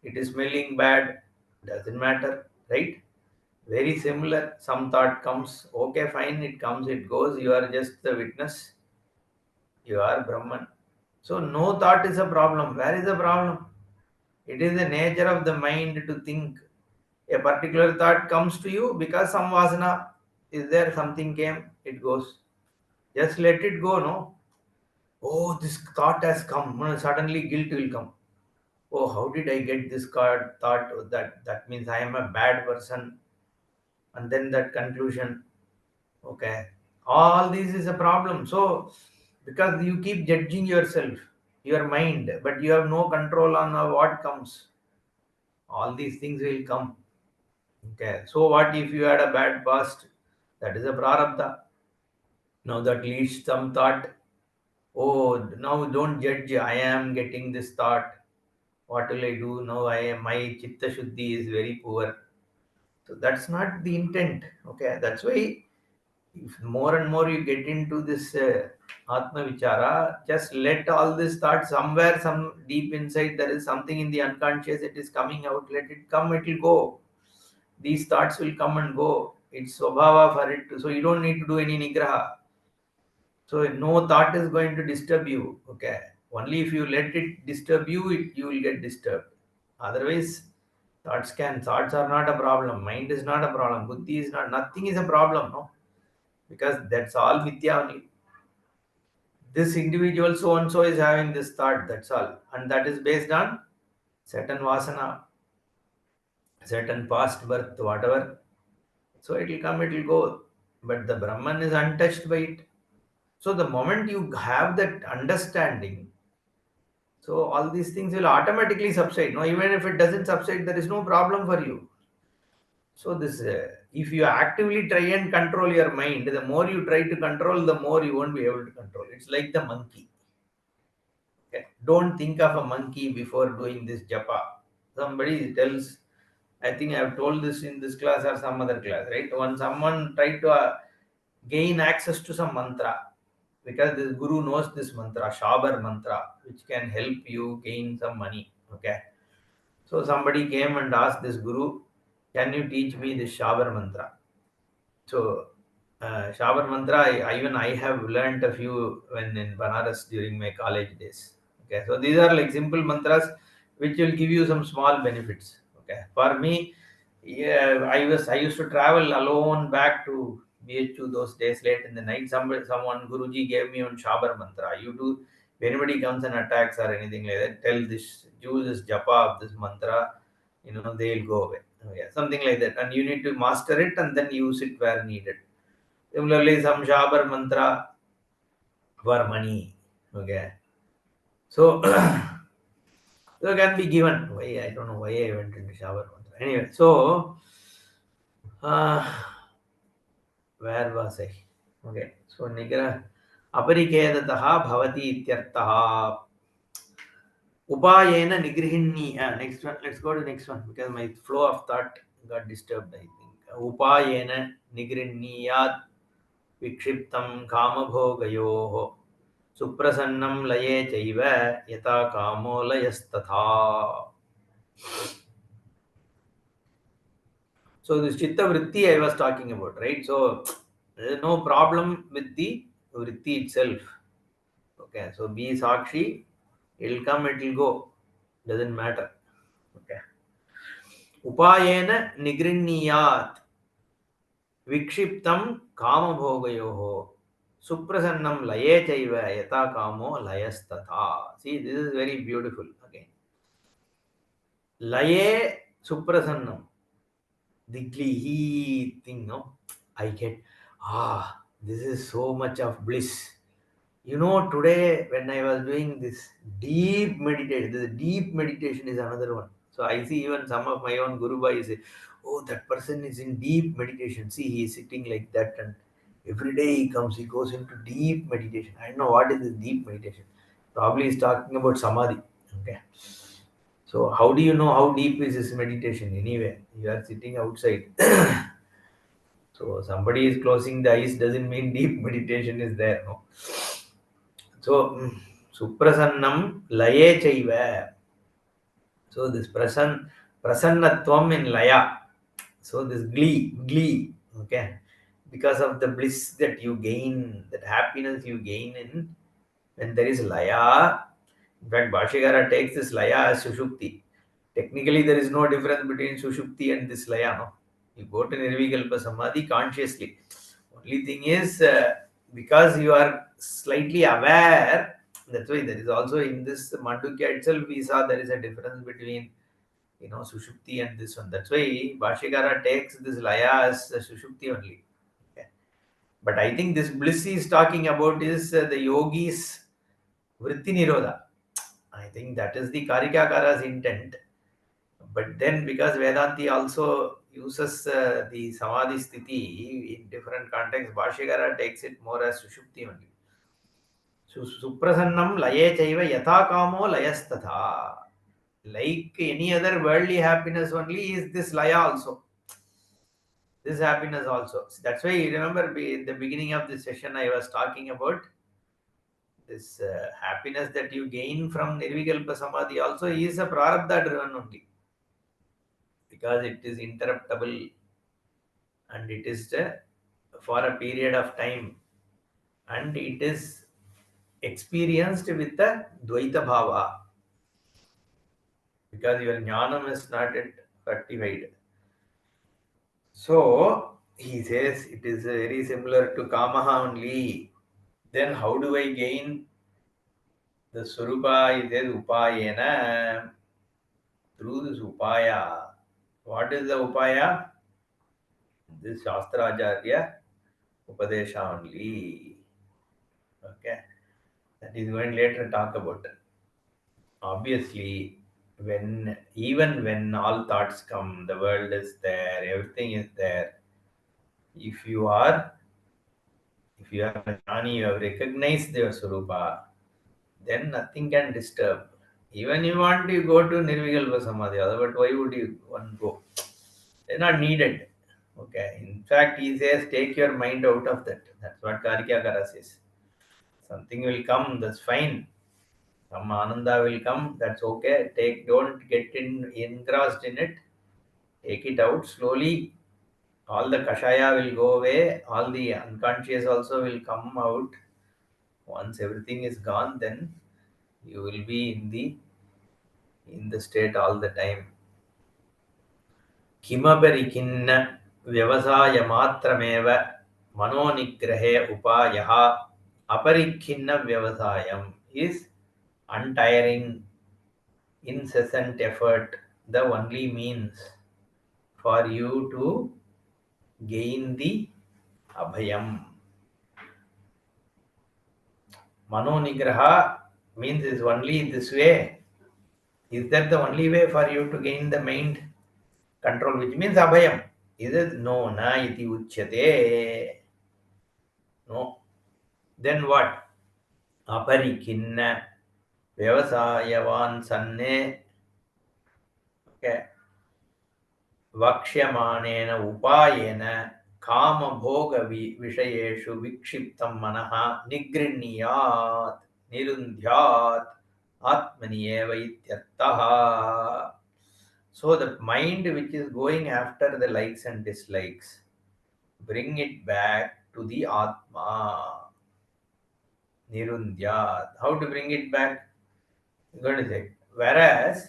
it is smelling bad, doesn't matter, right? Very similar. Some thought comes, okay, fine, it comes, it goes, you are just the witness, you are Brahman. So no thought is a problem. Where is the problem? It is the nature of the mind to think. A particular thought comes to you because some vasana is there, something came, it goes. Just let it go, no? Oh, this thought has come. No, suddenly guilt will come. Oh, how did I get this thought? That means I am a bad person. And then that conclusion. Okay. All this is a problem. So, because you keep judging yourself, your mind, but you have no control on what comes. All these things will come. Okay. So, what if you had a bad past? That is a prarabdha. Now that leads some thought. Oh, now don't judge. I am getting this thought. What will I do? Now my chitta shuddhi is very poor. So that's not the intent. Okay. That's why if more and more you get into this Atma Vichara, just let all this thought somewhere, some deep inside, there is something in the unconscious, it is coming out, let it come, it will go. These thoughts will come and go. It's Swabhava for it. So you don't need to do any Nigraha. So no thought is going to disturb you. Okay. Only if you let it disturb you, you will get disturbed. Otherwise, thoughts are not a problem. Mind is not a problem. Buddhi is not, nothing is a problem, no? Because that's all Mithya only. This individual so and so is having this thought, that's all. And that is based on certain vasana, certain past birth, whatever. So it will come, it will go. but the Brahman is untouched by it. So the moment you have that understanding, so all these things will automatically subside. No, even if it doesn't subside, there is no problem for you. So this, if you actively try and control your mind, the more you try to control, the more you won't be able to control. It's like the monkey. Okay? Don't think of a monkey before doing this japa. Somebody tells, I think I have told this in this class or some other class, right? When someone tried to gain access to some mantra, because this guru knows this mantra, Shabar mantra, which can help you gain some money. Okay. So somebody came and asked this guru, can you teach me this Shabar mantra? So, Shabar mantra, even I have learned a few when in Banaras during my college days. Okay, so these are like simple mantras which will give you some small benefits. Okay, for me, yeah, I used to travel alone back to BHU those days late in the night. Someone Guruji gave me one Shabar mantra. You do, if anybody comes and attacks or anything like that, tell this, use this japa of this mantra, they'll go away. Oh, yeah, something like that, and you need to master it and then use it where needed. Similarly, some shabar mantra for money. Okay, so so can be given. Why, I don't know why I went into shabar mantra. Anyway, so uh, where was I? Okay, so nigra अपरिकेदतः भवति इत्यर्थः upayena nigrihinni. Next one, let's go to the next one because my flow of thought got disturbed, I think. Upayena nigrihniyat विक्षिप्तं कामभोगयोः सुप्रसन्नं लये चैव यथा कामो लयस्तथा. So this chitta vritti I was talking about, right? So there is no problem with the vritti itself. Okay, so be sakshi, it'll come, it'll go, doesn't matter. Okay. Upayena nigrinniyat विक्षिप्तं कामभोगयोः सुप्रसन्नं लये चैव यथा कामो लयस्तथा. See, this is very beautiful again. Laye suprasannam, the glee thing, no? I get, this is so much of bliss. Today when I was doing this deep meditation is another one. So I see even some of my own Guru Bhai say, oh, that person is in deep meditation. See, he is sitting like that, and every day he comes, he goes into deep meditation. I don't know what is this deep meditation. Probably he's talking about samadhi. Okay. So how do you know how deep is this meditation? Anyway, you are sitting outside. So somebody is closing the eyes doesn't mean deep meditation is there. No. So, suprasannam laye chaiva. So this prasannatvam in laya. So this glee, okay, because of the bliss that you gain, that happiness you gain in when there is laya. In fact, Bhashyakara takes this laya as sushupti. Technically, there is no difference between sushupti and this laya. No, you go to nirvikalpa samadhi consciously. Only thing is, because you are slightly aware, that's why there is also in this Mandukya itself, we saw there is a difference between, Sushupti and this one. That's why Bhashyakara takes this Laya as Sushupti only. Okay. But I think this bliss he is talking about is the yogis Vritti Nirodha. I think that is the Karikakara's intent. But then because Vedanti also uses the Samadhi Sthiti in different contexts, Bhashyakara takes it more as Sushupti only. Suprasannam laye chaiva yatha kamo layastatha. Like any other worldly happiness only is this laya also. This happiness also. That's why you remember in the beginning of this session I was talking about this happiness that you gain from Nirvikalpa Samadhi also is a prarabdha driven only. Because it is interruptible and it is for a period of time and it is experienced with the Dvaita Bhava because your jnanam is not yet rectified. So he says it is very similar to Kamaha only. Then how do I gain the Surupa? He says Upayena. Through this Upaya. What is the Upaya? This Shastra Acharya Upadesha only. Okay. That is going later talk about. Obviously, even when all thoughts come, the world is there, everything is there. If you are if you are a jnani, you have recognized your Swarupa, then nothing can disturb. Even you want to go to Nirvikalpa Samadhi, but why would you one go? They're not needed. Okay. In fact, he says, take your mind out of that. That's what Karika says. Something will come, that's fine. Some ananda will come, that's okay. Don't get engrossed in it. Take it out slowly. All the kashaya will go away. All the unconscious also will come out. Once everything is gone, then you will be in the state all the time. Kimapari kinna vyavasaya matrameva manonigrahe upayaha aparikhinna vyavasayam is untiring, incessant effort, the only means for you to gain the abhayam. Manonigraha means is only this way. Is that the only way for you to gain the mind control, which means abhayam? Is it? No, na iti uchyate. No. Then what? Aparikinna Vyavasayavan sanne. Okay. Vakshyamaneena upayena kama bhoga vishayeshu vikshiptam manaha nigrinniyat nirundhyat atmani eva ityartaha. So the mind which is going after the likes and dislikes, bring it back to the Atma. Nirundhyat. How to bring it back? He's going to say. Whereas,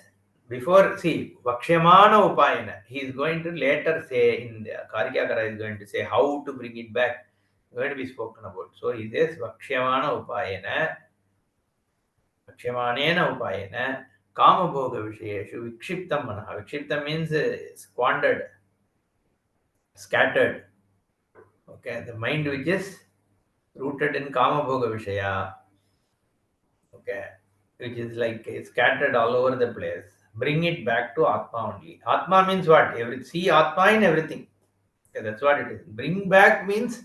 before, see, Vakshyamana Upayana, he is going to later say, in the Karyakara is going to say how to bring it back. Going to be spoken about. So he says, Vakshamanena Upayana, Kama Bhoga Vishayeshu, Vikshiptam Manaha. Vikshiptam means squandered, scattered. Okay, the mind which is rooted in Kama Bhoga Vishaya. Okay, which is like scattered all over the place. Bring it back to Atma only. Atma means what? See Atma in everything. Okay, that's what it is. Bring back means,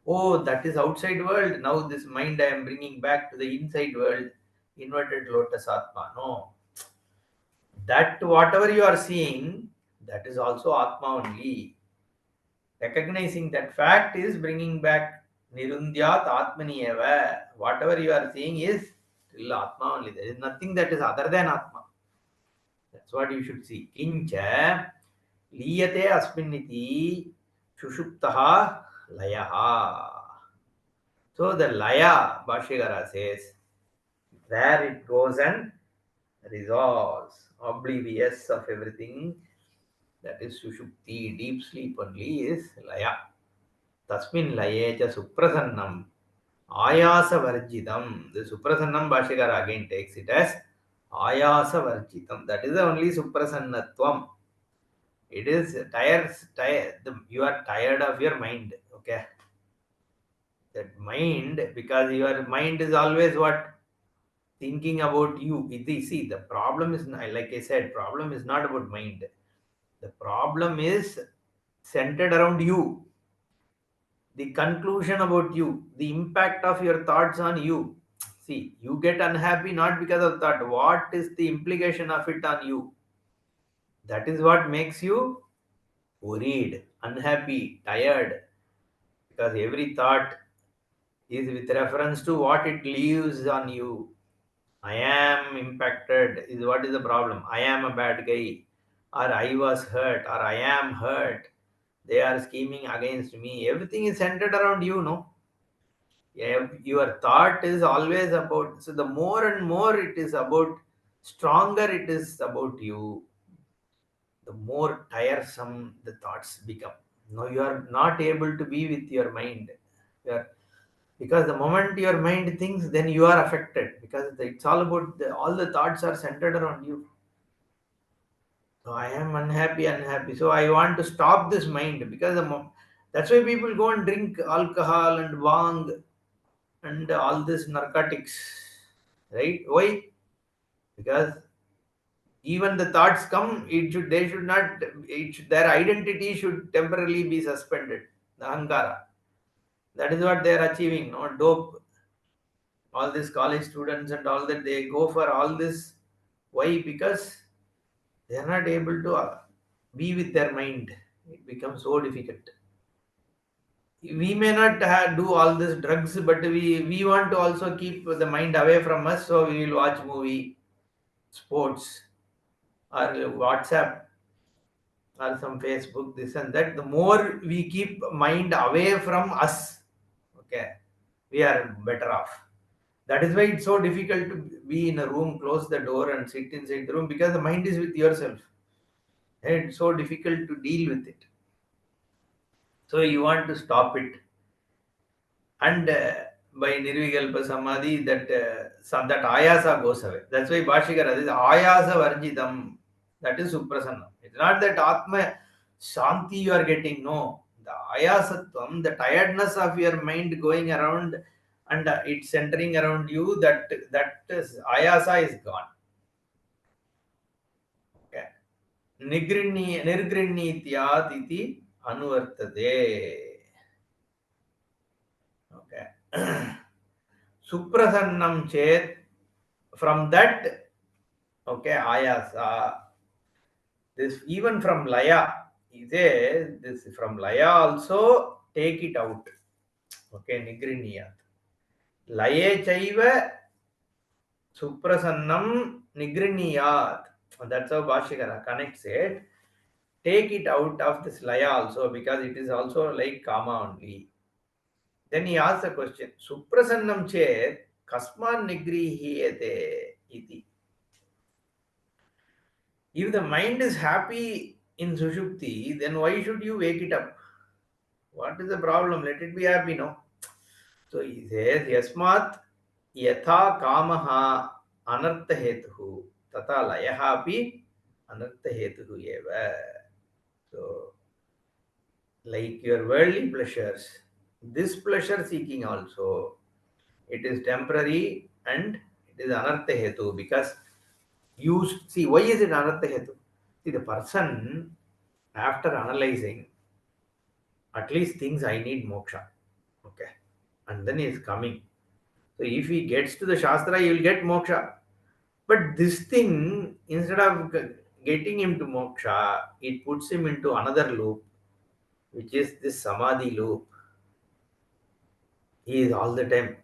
oh, that is outside world. Now this mind I am bringing back to the inside world. Inverted lotus Atma. No. That whatever you are seeing, that is also Atma only. Recognizing that fact is bringing back Nirundyat Atmani eva. Whatever you are seeing is still Atma only. There is nothing that is other than Atma. That's what you should see. Kincha liyate asminniti shushuptaha layaha. So the laya, Bhashyakara says, where it goes and resolves, oblivious of everything, that is sushupti, deep sleep only is laya. Tasmin laye cha suprasannam ayasa varjidam. The suprasannam Bhashyakara again takes it as ayasa varjitam. That is the only suprasannatvam. It is you are tired of your mind. Okay. That mind, because your mind is always what? Thinking about you. See, the problem is not, like I said, problem is not about mind. The problem is centered around you. The conclusion about you, the impact of your thoughts on you. See, you get unhappy not because of thought. What is the implication of it on you? That is what makes you worried, unhappy, tired. Because every thought is with reference to what it leaves on you. I am impacted is what is the problem. I am a bad guy, or I was hurt, or I am hurt. They are scheming against me. Everything is centered around you, no? Your thought is always about, so the more and more it is about, stronger it is about you, the more tiresome the thoughts become. No, you are not able to be with your mind. You are, because the moment your mind thinks, then you are affected, because it's all about all the thoughts are centered around you. So I am unhappy. So I want to stop this mind, because That's why people go and drink alcohol and bhang and all this narcotics, right? Why? Because even the thoughts come, they should not, their identity should temporarily be suspended. The ahankara. That is what they are achieving. No dope. All these college students and all that, they go for all this. Why? Because they are not able to be with their mind. It becomes so difficult. We may not do all these drugs, but we want to also keep the mind away from us. So we will watch movie, sports, or WhatsApp, or some Facebook, this and that. The more we keep mind away from us, okay, we are better off. That is why it's so difficult to be in a room, close the door, and sit inside the room, because the mind is with yourself. And it's so difficult to deal with it. So you want to stop it. And by Nirvikalpa Samadhi, that ayasa goes away. That's why Bhashikara is ayasa varjitam. That is Suprasannam. It's not that Atma Shanti you are getting. No. The ayasatvam, the tiredness of your mind going around and it's centering around you, that is ayasa is gone. Okay. Nirgrinnityat iti anuvartate. Okay. Suprasannam chet, from that, okay, ayasa, this even from laya, he says, this from laya also take it out. Okay, nigriniyat. Laye chaiva suprasannam nigriniyat. That's how Bhashikara connects it. Take it out of this laya also, because it is also like kama only. Then he asks a question, Suprasannam chet kasman nigrihiyate iti. If the mind is happy in Sushupti, then why should you wake it up? What is the problem? Let it be happy, no? So he says, Yasmat yatha kamaha anartha hetuhu tata layaha api anartha hetuhu eva. So, like your worldly pleasures, this pleasure seeking also, it is temporary and it is anartha hetu, because you see, why is it anartha hetu? See, the person, after analyzing, at least thinks I need moksha. Okay. And then he is coming. So if he gets to the Shastra, he will get moksha. But this thing, instead of getting him to moksha, it puts him into another loop, which is this samadhi loop. He is all the time,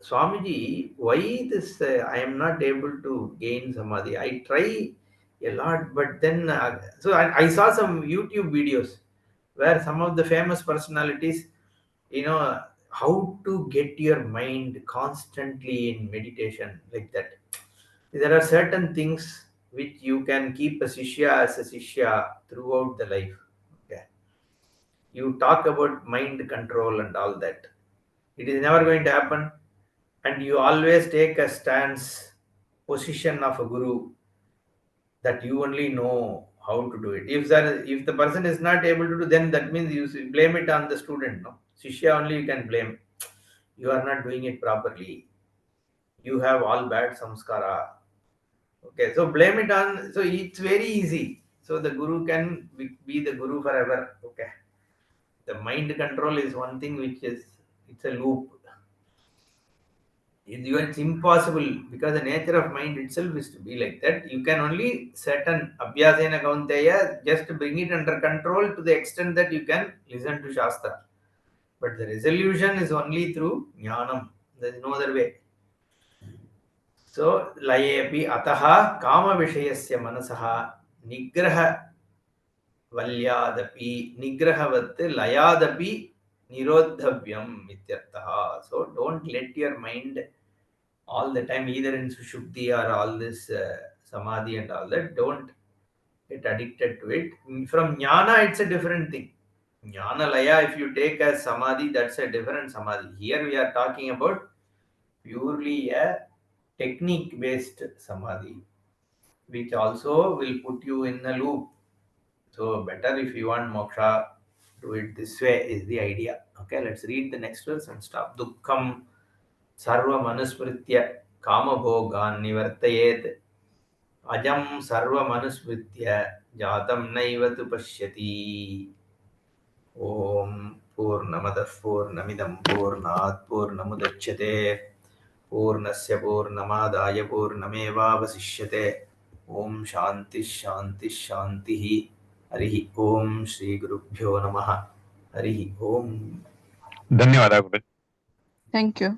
Swamiji, why this? I am not able to gain samadhi. I try a lot, but then, so I saw some YouTube videos where some of the famous personalities, you know, how to get your mind constantly in meditation, like that. There are certain things which you can keep a sishya as a sishya throughout the life. Okay. You talk about mind control and all that. It is never going to happen. And you always take a stance, position of a guru, that you only know how to do it. If the person is not able to do, then that means you blame it on the student. No, Shishya only you can blame. You are not doing it properly. You have all bad samskara. Okay, so blame it on. So it's very easy. So the guru can be the guru forever. Okay, the mind control is one thing which is, it's a loop. It's impossible, because the nature of mind itself is to be like that. You can only certain abhyasena kaunteya just bring it under control to the extent that you can listen to Shastra. But the resolution is only through jnanam. There is no other way. So layepi ataha kama vishayasya manasaha nigraha valyadapi nigrahavat layadapi nirodhavyam ityartha. So don't let your mind all the time, either in Sushupti or all this Samadhi and all that. Don't get addicted to it. From Jnana, it's a different thing. Jnana Laya, if you take as Samadhi, that's a different Samadhi. Here we are talking about purely a technique based Samadhi, which also will put you in a loop. So, better if you want moksha, Do it this way is the idea. Okay, let's read the next verse and stop. Dukkham sarva manusmritya kama bhogan nivartayet ajam sarva manusmritya jatam naivatu pashyati. Om Purnamadah Purnamidam Purnat Purnamudachyate Purnasya Purnamadaya Purnamevavasishyate. Om Shanti Shanti Shanti. Harihi Om Shri Gurubhyo Namaha. Harihi Om. ಧನ್ಯವಾದ ಗುರು. Thank you.